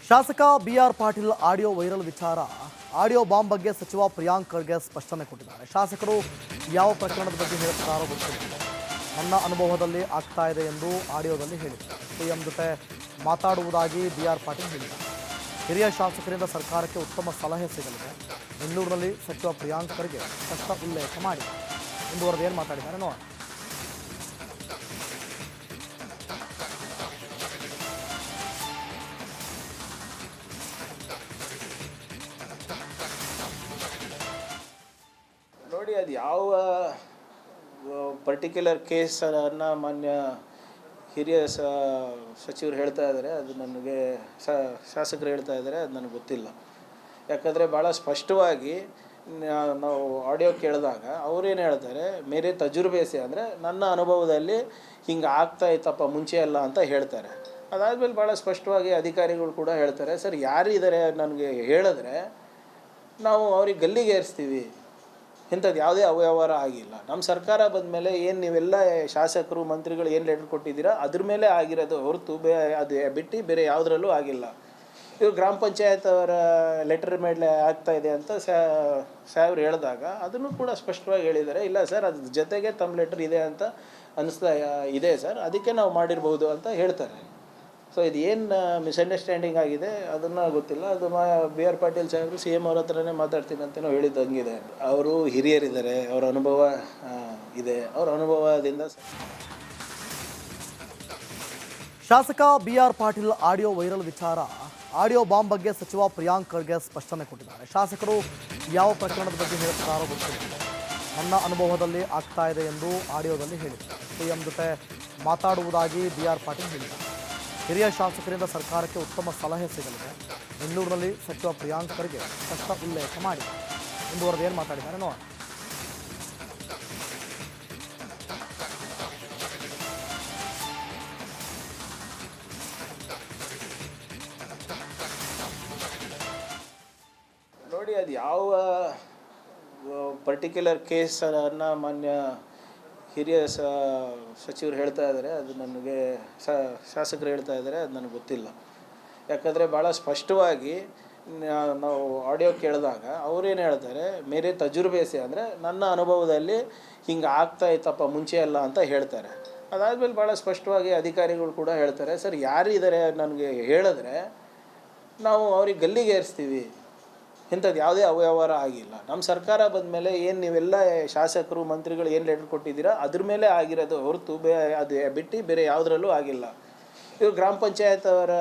ಶಾಸಕ B R Patil audio viral ವಿಚಾರ. Audio bomb ಬಗ್ಗೆ ಸಚಿವ ಪ್ರಿಯಾಂಕ್ ಖರ್ಗೆ ಸ್ಪಷ್ಟನೆ ಕೊಟ್ಟಿದ್ದಾರೆ. ಶಾಸಕರು ಯಾವ ಪ್ರಕರಣದ ಬಗ್ಗೆ ಹೇಳುತ್ತಾರೋ ಗೊತ್ತಿಲ್ಲ, ನನ್ನ ಅನುಭವದಲ್ಲಿ ಆಗ್ತಾ ಇದೆ ಎಂದು ಆಡಿಯೋದಲ್ಲಿ ಹೇಳಿದ್ದಾರೆ. ಸಿಎಂ ಜೊತೆ ಮಾತಾಡುವುದಾಗಿ ಬಿಆರ್ ಪಾಟೀಲ್ ಹೇಳಿದ್ದಾರೆ. ಹಿರಿಯ ಶಾಸಕರಿಂದ ಸರ್ಕಾರಕ್ಕೆ ಉತ್ತಮ ಸಲಹೆ ಸಿಗಲಿದೆ. ಬೆಂಗಳೂರಿನಲ್ಲಿ ಸಚಿವ ಪ್ರಿಯಾಂಕ್ ಖರ್ಗೆ ಸ್ಪಷ್ಟ ಉಲ್ಲೇಖ ಮಾಡಿದ್ದಾರೆ. ಮುಂದುವರೆದು ಏನು ಮಾತಾಡಿದ್ದಾರೆ ನೋಡೋಣ. ನೋಡಿ, ಅದು ಯಾವ ಪರ್ಟಿಕ್ಯುಲರ್ ಕೇಸನ್ನು ಮಾನ್ಯ ಹಿರಿಯ ಸಚಿವರು ಹೇಳ್ತಾ ಇದ್ದಾರೆ, ಅದು ನನಗೆ ಶಾಸಕರು ಹೇಳ್ತಾ ಇದ್ದಾರೆ, ಅದು ನನಗೆ ಗೊತ್ತಿಲ್ಲ. ಯಾಕಂದರೆ ಭಾಳ ಸ್ಪಷ್ಟವಾಗಿ ನಾವು ಆಡಿಯೋ ಕೇಳಿದಾಗ ಅವರೇನು ಹೇಳ್ತಾರೆ, ಮೇರೆ ತಜುರ್ಬೇಸಿ ಅಂದರೆ ನನ್ನ ಅನುಭವದಲ್ಲಿ ಹಿಂಗೆ ಆಗ್ತಾ ಇತ್ತಪ್ಪ ಮುಂಚೆ ಅಲ್ಲ ಅಂತ ಹೇಳ್ತಾರೆ. ಅದಾದಮೇಲೆ ಭಾಳ ಸ್ಪಷ್ಟವಾಗಿ ಅಧಿಕಾರಿಗಳು ಕೂಡ ಹೇಳ್ತಾರೆ, ಸರ್ ಯಾರಿದ್ದಾರೆ ನನಗೆ ಹೇಳಿದ್ರೆ ನಾವು ಅವ್ರಿಗೆ ಗಲ್ಲಿಗೆ ಏರಿಸ್ತೀವಿ, ಇಂಥದ್ದು ಯಾವುದೇ ಅವ್ಯವಹಾರ ಆಗಿಲ್ಲ. ನಮ್ಮ ಸರ್ಕಾರ ಬಂದ ಮೇಲೆ ಏನು ನೀವೆಲ್ಲ ಶಾಸಕರು ಮಂತ್ರಿಗಳು ಏನು ಲೆಟರ್ ಕೊಟ್ಟಿದ್ದೀರಾ ಅದ್ರ ಮೇಲೆ ಆಗಿರೋದು ಹೊರತು ಅದು ಬಿಟ್ಟು ಬೇರೆ ಯಾವುದರಲ್ಲೂ ಆಗಿಲ್ಲ. ಇವರು ಗ್ರಾಮ ಪಂಚಾಯತ್ ಅವರ ಲೆಟರ್ ಮೇಲೆ ಆಗ್ತಾ ಇದೆ ಅಂತ ಸಾಹೇಬ್ರು ಹೇಳಿದಾಗ ಅದನ್ನು ಕೂಡ ಸ್ಪಷ್ಟವಾಗಿ ಹೇಳಿದ್ದಾರೆ. ಇಲ್ಲ ಸರ್, ಅದ್ರ ಜೊತೆಗೆ ತಮ್ಮ ಲೆಟರ್ ಇದೆ ಅಂತ ಅನ್ನಿಸ್ತಾ ಇದೆ ಸರ್, ಅದಕ್ಕೆ ನಾವು ಮಾಡಿರ್ಬೋದು ಅಂತ ಹೇಳ್ತಾರೆ. ಸೊ ಇದು ಏನು ಮಿಸ್ಅಂಡರ್ಸ್ಟ್ಯಾಂಡಿಂಗ್ ಆಗಿದೆ ಅದನ್ನು ಗೊತ್ತಿಲ್ಲ. ಅದು ಬಿ ಆರ್ ಪಾಟೀಲ್ ಸಾಹೇಬರು ಸಿ ಎಮ್ ಅವ್ರ ಹತ್ರನೇ ಮಾತಾಡ್ತೀನಿ ಅಂತಲೂ ಹೇಳಿದಂಗಿದೆ. ಅವರು ಹಿರಿಯರಿದ್ದಾರೆ, ಅವರ ಅನುಭವ ಇದೆ, ಅವರ ಅನುಭವದಿಂದ. ಶಾಸಕ ಬಿಆರ್ ಪಾಟೀಲ್ ಆಡಿಯೋ ವೈರಲ್ ವಿಚಾರ. ಆಡಿಯೋ ಬಾಂಬ್ ಬಗ್ಗೆ ಸಚಿವ ಪ್ರಿಯಾಂಕ್ ಖರ್ಗೆ ಸ್ಪಷ್ಟನೆ ಕೊಟ್ಟಿದ್ದಾರೆ. ಶಾಸಕರು ಯಾವ ಪ್ರಕರಣದ ಬಗ್ಗೆ ಹೇಳುತ್ತಾರೋ ಗೊತ್ತಿಲ್ಲ, ನನ್ನ ಅನುಭವದಲ್ಲಿ ಆಗ್ತಾ ಇದೆ ಎಂದು ಆಡಿಯೋದಲ್ಲಿ ಹೇಳಿದ್ದಾರೆ. ಸಿಎಂ ಜೊತೆ ಮಾತಾಡುವುದಾಗಿ ಬಿಆರ್ ಪಾಟೀಲ್ ಹೇಳಿದ್ದಾರೆ. ಹಿರಿಯ ಶಾಸಕರಿಂದ ಸರ್ಕಾರಕ್ಕೆ ಉತ್ತಮ ಸಲಹೆ ಸಿಗಲಿದೆ. ಬೆಂಗಳೂರಿನಲ್ಲಿ ಸಚಿವ ಪ್ರಿಯಾಂಕ್ ಖರ್ಗೆ ಸ್ಪಷ್ಟ ಉಲ್ಲೇಖ ಮಾಡಿದ್ದಾರೆ. ಮುಂದುವರೆದು ಏನು ಮಾತಾಡಿದ್ದಾರೆ ನೋಡೋಣ. ನೋಡಿ, ಅದು ಯಾವ ಪರ್ಟಿಕ್ಯುಲರ್ ಕೇಸನ್ನು ಮಾನ್ಯ ಹಿರಿಯ ಸಚಿವರು ಹೇಳ್ತಾ ಇದ್ದಾರೆ, ಅದು ನನಗೆ ಶಾಸಕರು ಹೇಳ್ತಾ ಇದ್ದಾರೆ, ಅದು ನನಗೆ ಗೊತ್ತಿಲ್ಲ. ಯಾಕಂದರೆ ಭಾಳ ಸ್ಪಷ್ಟವಾಗಿ ನಾವು ಆಡಿಯೋ ಕೇಳಿದಾಗ ಅವರೇನು ಹೇಳ್ತಾರೆ, ಮೇರೆ ತಜುರ್ಬೇಸಿ ಅಂದರೆ ನನ್ನ ಅನುಭವದಲ್ಲಿ ಹಿಂಗೆ ಆಗ್ತಾ ಇತ್ತಪ್ಪ ಮುಂಚೆ ಅಲ್ಲ ಅಂತ ಹೇಳ್ತಾರೆ. ಅದಾದಮೇಲೆ ಭಾಳ ಸ್ಪಷ್ಟವಾಗಿ ಅಧಿಕಾರಿಗಳು ಕೂಡ ಹೇಳ್ತಾರೆ, ಸರ್ ಯಾರಿದ್ದಾರೆ ನನಗೆ ಹೇಳಿದ್ರೆ ನಾವು ಅವ್ರಿಗೆ ಗಲ್ಲಿಗೆ ಏರಿಸ್ತೀವಿ, ಇಂಥದ್ದು ಯಾವುದೇ ಅವ್ಯವಹಾರ ಆಗಿಲ್ಲ. ನಮ್ಮ ಸರ್ಕಾರ ಬಂದ ಮೇಲೆ ಏನು ನೀವೆಲ್ಲ ಶಾಸಕರು ಮಂತ್ರಿಗಳು ಏನು ಲೆಟರ್ ಕೊಟ್ಟಿದ್ದೀರಾ ಅದ್ರ ಮೇಲೆ ಆಗಿರೋದು ಹೊರತು ಅದು ಬಿಟ್ಟು ಬೇರೆ ಯಾವುದರಲ್ಲೂ ಆಗಿಲ್ಲ. ಇವರು ಗ್ರಾಮ ಪಂಚಾಯತ್ ಅವರ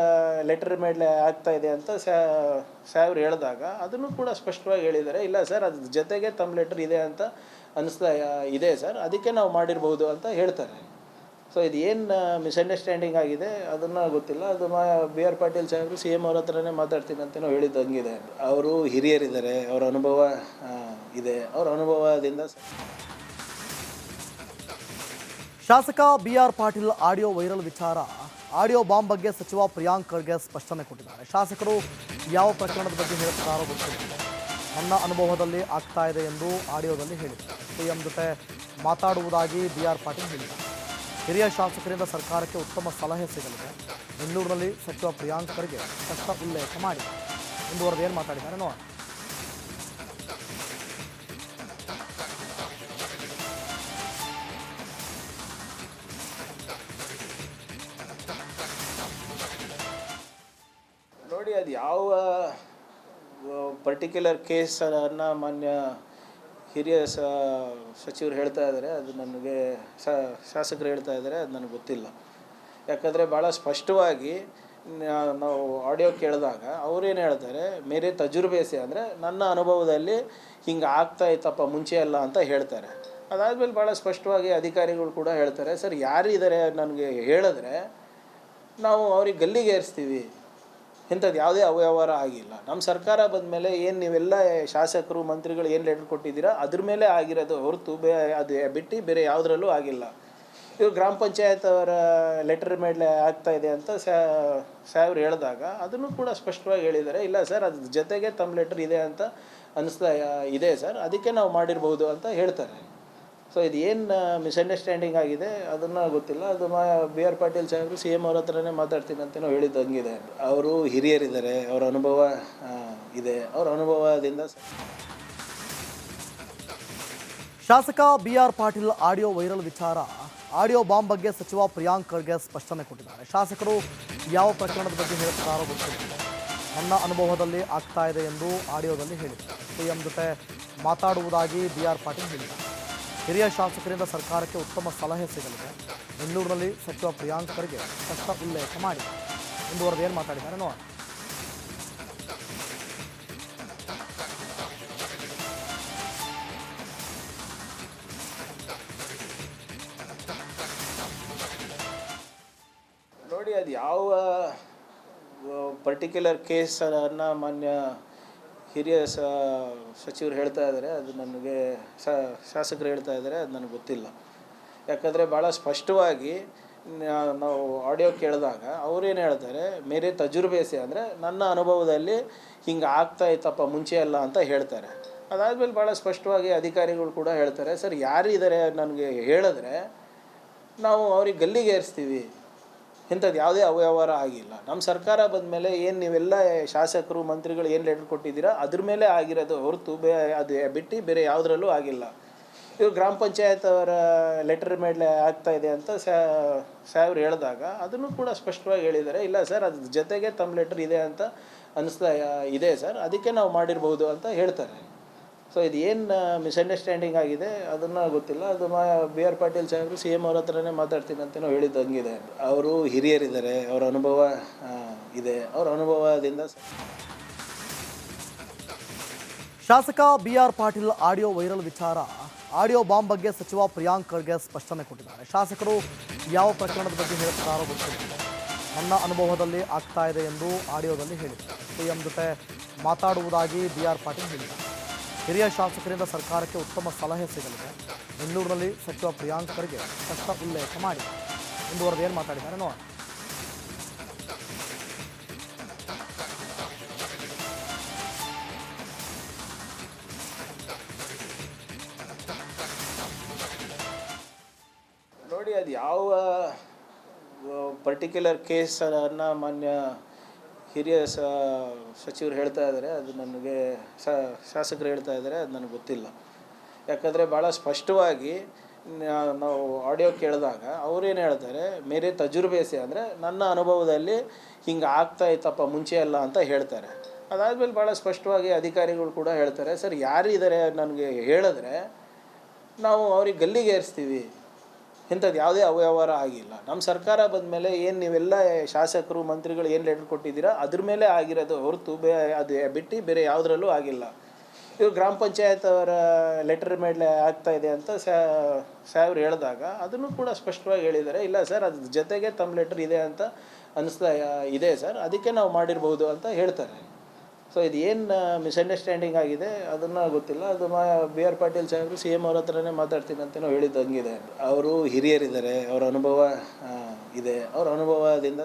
ಲೆಟರ್ ಮೇಲೆ ಆಗ್ತಾ ಇದೆ ಅಂತ ಸಾಹೇಬ್ರು ಹೇಳಿದಾಗ ಅದನ್ನು ಕೂಡ ಸ್ಪಷ್ಟವಾಗಿ ಹೇಳಿದ್ದಾರೆ. ಇಲ್ಲ ಸರ್, ಅದ್ರ ಜೊತೆಗೆ ತಮ್ಮ ಲೆಟರ್ ಇದೆ ಅಂತ ಅನ್ನಿಸ್ತಾ ಇದೆ ಸರ್, ಅದಕ್ಕೆ ನಾವು ಮಾಡಿರ್ಬೋದು ಅಂತ ಹೇಳ್ತಾರೆ. ಸೊ ಇದು ಏನು ಮಿಸ್ಅಂಡರ್ಸ್ಟ್ಯಾಂಡಿಂಗ್ ಆಗಿದೆ ಅದನ್ನು ಗೊತ್ತಿಲ್ಲ. ಅದು ಬಿ ಆರ್ ಪಾಟೀಲ್ ಸಾಹೇಬರು ಸಿ ಎಮ್ ಅವ್ರ ಹತ್ರನೇ ಮಾತಾಡ್ತೀನಿ ಅಂತಲೂ ಹೇಳಿದಂಗಿದೆ. ಅವರು ಹಿರಿಯರಿದ್ದಾರೆ, ಅವರ ಅನುಭವ ಇದೆ, ಅವರ ಅನುಭವದಿಂದ. ಶಾಸಕ ಬಿಆರ್ ಪಾಟೀಲ್ ಆಡಿಯೋ ವೈರಲ್ ವಿಚಾರ. ಆಡಿಯೋ ಬಾಂಬ್ ಬಗ್ಗೆ ಸಚಿವ ಪ್ರಿಯಾಂಕ್ ಖರ್ಗೆ ಸ್ಪಷ್ಟನೆ ಕೊಟ್ಟಿದ್ದಾರೆ. ಶಾಸಕರು ಯಾವ ಪ್ರಕರಣದ ಬಗ್ಗೆ ಹೇಳುತ್ತಾರೋ ಗೊತ್ತಿಲ್ಲ, ನನ್ನ ಅನುಭವದಲ್ಲಿ ಆಗ್ತಾ ಇದೆ ಎಂದು ಆಡಿಯೋದಲ್ಲಿ ಹೇಳಿದ್ದಾರೆ. ಸಿಎಂ ಜೊತೆ ಮಾತಾಡುವುದಾಗಿ ಬಿಆರ್ ಪಾಟೀಲ್ ಹೇಳಿದ್ದಾರೆ. ಹಿರಿಯ ಶಾಸಕರಿಂದ ಸರ್ಕಾರಕ್ಕೆ ಉತ್ತಮ ಸಲಹೆ ಸಿಗಲಿದೆ. ಬೆಂಗಳೂರಿನಲ್ಲಿ ಸಚಿವ ಪ್ರಿಯಾಂಕ್ ಖರ್ಗೆ ಸ್ಪಷ್ಟ ಉಲ್ಲೇಖ ಮಾಡಿದ್ದಾರೆ. ಮುಂದುವರೆದು ಏನು ಮಾತಾಡಿದ್ದಾರೆ ನೋಡೋಣ. ನೋಡಿ, ಅದು ಯಾವ ಪರ್ಟಿಕ್ಯುಲರ್ ಕೇಸನ್ನು ಮಾನ್ಯ ಹಿರಿಯ ಸಚಿವರು ಹೇಳ್ತಾ ಇದ್ದಾರೆ, ಅದು ನನಗೆ ಶಾಸಕರು ಹೇಳ್ತಾ ಇದ್ದಾರೆ, ಅದು ನನಗೆ ಗೊತ್ತಿಲ್ಲ. ಯಾಕಂದರೆ ಭಾಳ ಸ್ಪಷ್ಟವಾಗಿ ನಾವು ಆಡಿಯೋ ಕೇಳಿದಾಗ ಅವರೇನು ಹೇಳ್ತಾರೆ, ಮೇರೆ ತಜುರ್ಬೇಸಿ ಅಂದರೆ ನನ್ನ ಅನುಭವದಲ್ಲಿ ಹಿಂಗೆ ಆಗ್ತಾ ಇತ್ತಪ್ಪ ಮುಂಚೆ ಅಲ್ಲ ಅಂತ ಹೇಳ್ತಾರೆ. ಅದಾದಮೇಲೆ ಭಾಳ ಸ್ಪಷ್ಟವಾಗಿ ಅಧಿಕಾರಿಗಳು ಕೂಡ ಹೇಳ್ತಾರೆ, ಸರ್ ಯಾರಿದ್ದಾರೆ ನನಗೆ ಹೇಳಿದ್ರೆ ನಾವು ಅವ್ರಿಗೆ ಗಲ್ಲಿಗೆ ಏರಿಸ್ತೀವಿ, ಇಂಥದ್ದು ಯಾವುದೇ ಅವ್ಯವಹಾರ ಆಗಿಲ್ಲ. ನಮ್ಮ ಸರ್ಕಾರ ಬಂದ ಮೇಲೆ ಏನು ನೀವೆಲ್ಲ ಶಾಸಕರು ಮಂತ್ರಿಗಳು ಏನು ಲೆಟರ್ ಕೊಟ್ಟಿದ್ದೀರಾ ಅದ್ರ ಮೇಲೆ ಆಗಿರೋದು ಹೊರತು ಅದು ಬಿಟ್ಟು ಬೇರೆ ಯಾವುದರಲ್ಲೂ ಆಗಿಲ್ಲ. ಇವರು ಗ್ರಾಮ ಪಂಚಾಯತ್ ಅವರ ಲೆಟರ್ ಮೇಲೆ ಆಗ್ತಾ ಇದೆ ಅಂತ ಸಾಹೇಬ್ರು ಹೇಳಿದಾಗ ಅದನ್ನು ಕೂಡ ಸ್ಪಷ್ಟವಾಗಿ ಹೇಳಿದ್ದಾರೆ. ಇಲ್ಲ ಸರ್, ಅದ್ರ ಜೊತೆಗೆ ತಮ್ಮ ಲೆಟರ್ ಇದೆ ಅಂತ ಅನ್ನಿಸ್ತಾ ಇದೆ ಸರ್, ಅದಕ್ಕೆ ನಾವು ಮಾಡಿರ್ಬೋದು ಅಂತ ಹೇಳ್ತಾರೆ. ಸೊ ಸೊ ಇದು ಏನು ಮಿಸ್ಅಂಡರ್ಸ್ಟ್ಯಾಂಡಿಂಗ್ ಆಗಿದೆ ಅದನ್ನು ಗೊತ್ತಿಲ್ಲ. ಅದು ಬಿ ಆರ್ ಪಾಟೀಲ್ ಸಾಹೇಬರು ಸಿ ಎಮ್ ಅವ್ರ ಹತ್ರನೇ ಮಾತಾಡ್ತೀನಿ ಅಂತಲೂ ಹೇಳಿದಂಗಿದೆ. ಅವರು ಹಿರಿಯರಿದ್ದಾರೆ, ಅವರ ಅನುಭವ ಇದೆ, ಅವರ ಅನುಭವದಿಂದ ಶಾಸಕ B R Patil audio viral ವಿಚಾರ. ಆಡಿಯೋ ಬಾಂಬ್ ಬಗ್ಗೆ ಸಚಿವ ಪ್ರಿಯಾಂಕ್ ಖರ್ಗೆ ಸ್ಪಷ್ಟನೆ ಕೊಟ್ಟಿದ್ದಾರೆ. ಶಾಸಕರು ಯಾವ ಪ್ರಕರಣದ ಬಗ್ಗೆ ಹೇಳುತ್ತಾರೋ ಗೊತ್ತಿಲ್ಲ, ನನ್ನ ಅನುಭವದಲ್ಲಿ ಆಗ್ತಾ ಇದೆ ಎಂದು ಆಡಿಯೋದಲ್ಲಿ ಹೇಳಿದ್ದಾರೆ. ಸಿಎಂ ಜೊತೆ ಮಾತಾಡುವುದಾಗಿ ಬಿ ಆರ್ ಪಾಟೀಲ್ ಹೇಳಿದ್ದಾರೆ. ಹಿರಿಯ ಶಾಸಕರಿಂದ ಸರ್ಕಾರಕ್ಕೆ ಉತ್ತಮ ಸಲಹೆ ಸಿಗಲಿದೆ. ಬೆಂಗಳೂರಿನಲ್ಲಿ ಸಚಿವ ಪ್ರಿಯಾಂಕ್ ಖರ್ಗೆ ಸ್ಪಷ್ಟ ಉಲ್ಲೇಖ ಮಾಡಿದ್ದಾರೆ. ಮುಂದುವರೆದು ಏನು ಮಾತಾಡಿದ್ದಾರೆ ನೋಡೋಣ. ನೋಡಿ, ಅದು ಯಾವ ಪರ್ಟಿಕ್ಯುಲರ್ ಕೇಸನ್ನು ಮಾನ್ಯ ಹಿರಿಯ ಸಚಿವರು ಹೇಳ್ತಾ ಇದ್ದಾರೆ, ಅದು ನನಗೆ ಶಾಸಕರು ಹೇಳ್ತಾ ಇದ್ದಾರೆ, ಅದು ನನಗೆ ಗೊತ್ತಿಲ್ಲ. ಯಾಕಂದರೆ ಭಾಳ ಸ್ಪಷ್ಟವಾಗಿ ನಾವು ಆಡಿಯೋ ಕೇಳಿದಾಗ ಅವರೇನು ಹೇಳ್ತಾರೆ, ಮೇರೆ ತಜುರ್ಬೇಸಿ ಅಂದರೆ ನನ್ನ ಅನುಭವದಲ್ಲಿ ಹಿಂಗೆ ಆಗ್ತಾ ಇತ್ತಪ್ಪ ಮುಂಚೆ ಅಲ್ಲ ಅಂತ ಹೇಳ್ತಾರೆ. ಅದಾದಮೇಲೆ ಭಾಳ ಸ್ಪಷ್ಟವಾಗಿ ಅಧಿಕಾರಿಗಳು ಕೂಡ ಹೇಳ್ತಾರೆ, ಸರ್ ಯಾರಿದ್ದಾರೆ ನನಗೆ ಹೇಳಿದ್ರೆ ನಾವು ಅವ್ರಿಗೆ ಗಲ್ಲಿಗೆ ಏರಿಸ್ತೀವಿ, ಇಂಥದ್ದು ಯಾವುದೇ ಅವ್ಯವಹಾರ ಆಗಿಲ್ಲ. ನಮ್ಮ ಸರ್ಕಾರ ಬಂದ ಮೇಲೆ ಏನು ನೀವೆಲ್ಲ ಶಾಸಕರು ಮಂತ್ರಿಗಳು ಏನು ಲೆಟರ್ ಕೊಟ್ಟಿದ್ದೀರಾ ಅದ್ರ ಮೇಲೆ ಆಗಿರೋದು ಹೊರತು ಅದು ಬಿಟ್ಟು ಬೇರೆ ಯಾವುದ್ರಲ್ಲೂ ಆಗಿಲ್ಲ. ಇವರು ಗ್ರಾಮ ಪಂಚಾಯತ್ ಅವರ ಲೆಟರ್ ಮೇಲೆ ಆಗ್ತಾ ಇದೆ ಅಂತ ಸಾಹೇಬ್ರು ಹೇಳಿದಾಗ ಅದನ್ನು ಕೂಡ ಸ್ಪಷ್ಟವಾಗಿ ಹೇಳಿದ್ದಾರೆ. ಇಲ್ಲ ಸರ್, ಅದ್ರ ಜೊತೆಗೆ ತಮ್ಮ ಲೆಟರ್ ಇದೆ ಅಂತ ಅನಿಸ್ತಾ ಇದೆ ಸರ್, ಅದಕ್ಕೆ ನಾವು ಮಾಡಿರ್ಬೋದು ಅಂತ ಹೇಳ್ತಾರೆ. ಸೊ ಇದು ಏನು ಮಿಸ್ಅಂಡರ್ಸ್ಟ್ಯಾಂಡಿಂಗ್ ಆಗಿದೆ ಅದನ್ನು ಗೊತ್ತಿಲ್ಲ. ಅದು ಬಿ ಆರ್ ಪಾಟೀಲ್ ಸಾಹೇಬರು ಸಿ ಎಮ್ ಅವ್ರ ಹತ್ರನೇ ಮಾತಾಡ್ತೀನಿ ಅಂತಲೂ ಹೇಳಿದಂಗಿದೆ. ಅವರು ಹಿರಿಯರಿದ್ದಾರೆ, ಅವರ ಅನುಭವ ಇದೆ, ಅವರ ಅನುಭವದಿಂದ ಶಾಸಕ B R Patil audio viral ವಿಚಾರ. ಆಡಿಯೋ ಬಾಂಬ್ ಬಗ್ಗೆ ಸಚಿವ ಪ್ರಿಯಾಂಕ್ ಖರ್ಗೆ ಸ್ಪಷ್ಟನೆ ಕೊಟ್ಟಿದ್ದಾರೆ. ಶಾಸಕರು ಯಾವ ಪ್ರಕರಣದ ಬಗ್ಗೆ ಹೇಳುತ್ತಾರೋ ಗೊತ್ತಿಲ್ಲ, ನನ್ನ ಅನುಭವದಲ್ಲಿ ಆಗ್ತಾ ಇದೆ ಎಂದು ಆಡಿಯೋದಲ್ಲಿ ಹೇಳಿದ್ದಾರೆ. ಸಿಎಂ ಜೊತೆ ಮಾತಾಡುವುದಾಗಿ ಬಿ ಆರ್ ಪಾಟೀಲ್ ಹೇಳಿದ್ದಾರೆ. ಹಿರಿಯ ಶಾಸಕರಿಂದ ಸರ್ಕಾರಕ್ಕೆ ಉತ್ತಮ ಸಲಹೆ ಸಿಗಲಿದೆ. ಬೆಂಗಳೂರಿನಲ್ಲಿ ಸಚಿವ ಪ್ರಿಯಾಂಕ್ ಖರ್ಗೆ ಸ್ಪಷ್ಟ ಉಲ್ಲೇಖ ಮಾಡಿದ್ದಾರೆ. ಮುಂದುವರೆದು ಏನು ಮಾತಾಡಿದ್ದಾರೆ ನೋಡೋಣ. ನೋಡಿ, ಅದು ಯಾವ ಪರ್ಟಿಕ್ಯುಲರ್ ಕೇಸನ್ನು ಮಾನ್ಯ ಹಿರಿಯ ಸಚಿವರು ಹೇಳ್ತಾ ಇದ್ದಾರೆ, ಅದು ನನಗೆ ಶಾಸಕರು ಹೇಳ್ತಾ ಇದ್ದಾರೆ, ಅದು ನನಗೆ ಗೊತ್ತಿಲ್ಲ. ಯಾಕಂದರೆ ಭಾಳ ಸ್ಪಷ್ಟವಾಗಿ ನಾವು ಆಡಿಯೋ ಕೇಳಿದಾಗ ಅವರೇನು ಹೇಳ್ತಾರೆ, ಮೇರೆ ತಜುರ್ಬೇಸಿ ಅಂದರೆ ನನ್ನ ಅನುಭವದಲ್ಲಿ ಹಿಂಗೆ ಆಗ್ತಾ ಇತ್ತಪ್ಪ ಮುಂಚೆ ಅಲ್ಲ ಅಂತ ಹೇಳ್ತಾರೆ. ಅದಾದಮೇಲೆ ಭಾಳ ಸ್ಪಷ್ಟವಾಗಿ ಅಧಿಕಾರಿಗಳು ಕೂಡ ಹೇಳ್ತಾರೆ, ಸರ್ ಯಾರಿದ್ದಾರೆ ನನಗೆ ಹೇಳಿದ್ರೆ ನಾವು ಅವ್ರಿಗೆ ಗಲ್ಲಿಗೆ ಏರಿಸ್ತೀವಿ, ಇಂಥದ್ದು ಯಾವುದೇ ಅವ್ಯವಹಾರ ಆಗಿಲ್ಲ. ನಮ್ಮ ಸರ್ಕಾರ ಬಂದ ಮೇಲೆ ಏನು ನೀವೆಲ್ಲ ಶಾಸಕರು ಮಂತ್ರಿಗಳು ಏನು ಲೆಟರ್ ಕೊಟ್ಟಿದ್ದೀರಾ ಅದ್ರ ಮೇಲೆ ಆಗಿರೋದು ಹೊರತು ಅದು ಬಿಟ್ಟು ಬೇರೆ ಯಾವುದ್ರಲ್ಲೂ ಆಗಿಲ್ಲ. ಇವರು ಗ್ರಾಮ ಪಂಚಾಯತ್ ಅವರ ಲೆಟರ್ ಮೇಲೆ ಆಗ್ತಾ ಇದೆ ಅಂತ ಸಾಹೇಬ್ರು ಹೇಳಿದಾಗ ಅದನ್ನು ಕೂಡ ಸ್ಪಷ್ಟವಾಗಿ ಹೇಳಿದ್ದಾರೆ. ಇಲ್ಲ ಸರ್, ಅದ್ರ ಜೊತೆಗೆ ತಮ್ಮ ಲೆಟರ್ ಇದೆ ಅಂತ ಅನಿಸ್ತಾ ಇದೆ ಸರ್, ಅದಕ್ಕೆ ನಾವು ಮಾಡಿರ್ಬೋದು ಅಂತ ಹೇಳ್ತಾರೆ. ಸೊ ಇದು ಏನು ಮಿಸ್ಅಂಡರ್ಸ್ಟ್ಯಾಂಡಿಂಗ್ ಆಗಿದೆ ಅದನ್ನು ಗೊತ್ತಿಲ್ಲ. ಅದು ಬಿ ಆರ್ ಪಾಟೀಲ್ ಸಾಹೇಬರು ಸಿ ಎಮ್ ಅವ್ರ ಹತ್ರನೇ ಮಾತಾಡ್ತೀನಿ ಅಂತಲೂ ಹೇಳಿದಂಗಿದೆ. ಅವರು ಹಿರಿಯರಿದ್ದಾರೆ, ಅವರ ಅನುಭವ ಇದೆ, ಅವರ ಅನುಭವದಿಂದ